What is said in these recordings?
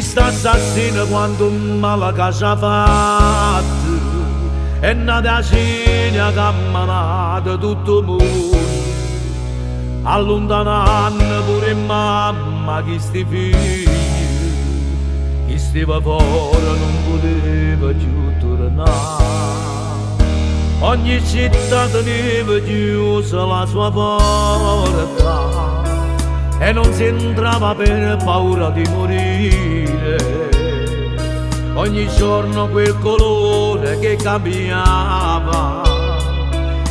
sta assassino quando un malaga ci ha fatto è nata ciglia che ha manato tutto il mondo, allontanando pure mamma che sti figli, chi stava fuori non poteva più tornare. Ogni città teneva chiusa la sua porta e non si entrava per paura di morire. Ogni giorno quel colore che cambiava,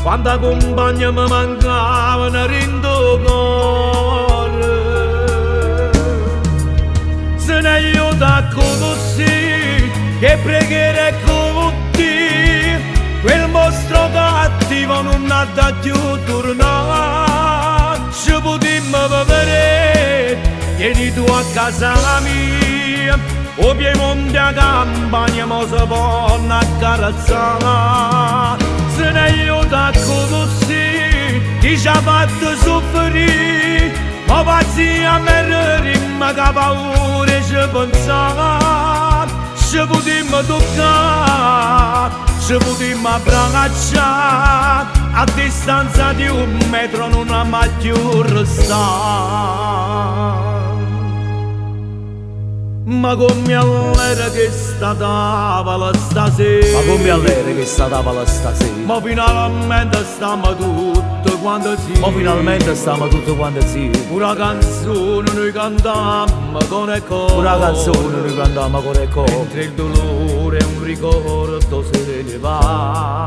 quando compagna mi mancavano rindo cuore. Se ne aiuta così, che preghiera è così, quel mostro cattivo non ha da più tornare. Ci potremmo vedere, vieni tu a casa mia, o Piemonte a campagna mo si può accarezzare. Se ne aiuta così, chi ci ha fatto soffrire, ma pazzia me rimma che paura ci pensare. Ci potremmo toccare, ci potremmo abbracciare, a distanza di 1 metro non ha mai più restato. Ma come all'era che sta tavola stasera, ma come all'era che sta tavola stasera, ma finalmente stiamo tutti quanti sì, ma finalmente stiamo tutti quanti sì. Una canzone noi cantammo con il cuore, Una canzone noi cantammo con il cuore, mentre il dolore è un ricordo se ne va.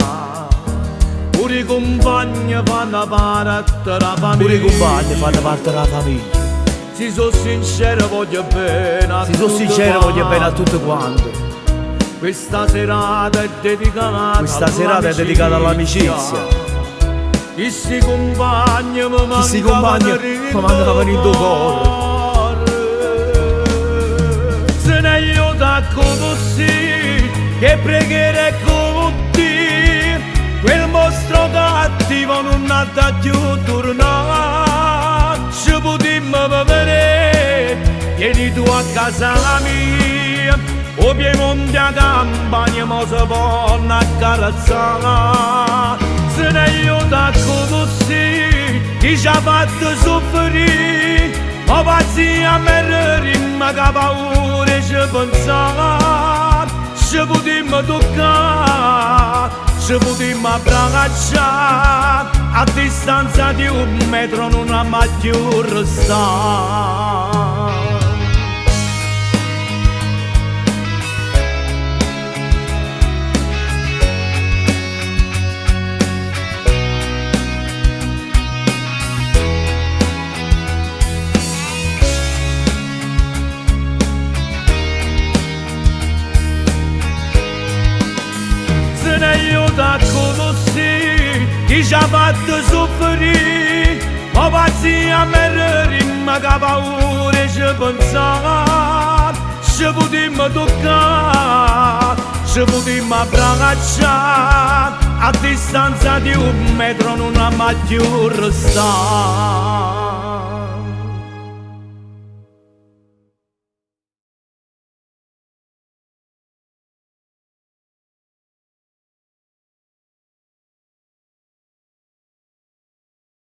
Pure i compagni fanno parte della famiglia, pure i compagni fanno parte della famiglia. Si sono sincero, voglio bene a Si sono tutti sincero, voglio bene a quanti. tutti quanti. Questa serata è dedicata all'amicizia. Chi si compagna mi Chi si compagna mi mancava in tuo cuore. Se ne aiuta così, che preghiera è così, quel mostro cattivo non ha da più tornare. Ci potremmo vedere, vieni tu a casa mia, o Piemonte a campagna mo si può accarezzare. Se ne aiuta così, chi ci ha fatto soffrire, ma pazzia me rimma che paura ci pensare. Ci potremmo toccare, ci potremmo abbracciare, a distanza di 1 metro non ha mai più restato. Se ne aiuta così, chi ci ha fatto soffrire, ma pazzia me rimma che paura ci pensare. Ci potremmo toccare, ci potremmo abbracciare, a distanza di 1 metro non ha mai più restato.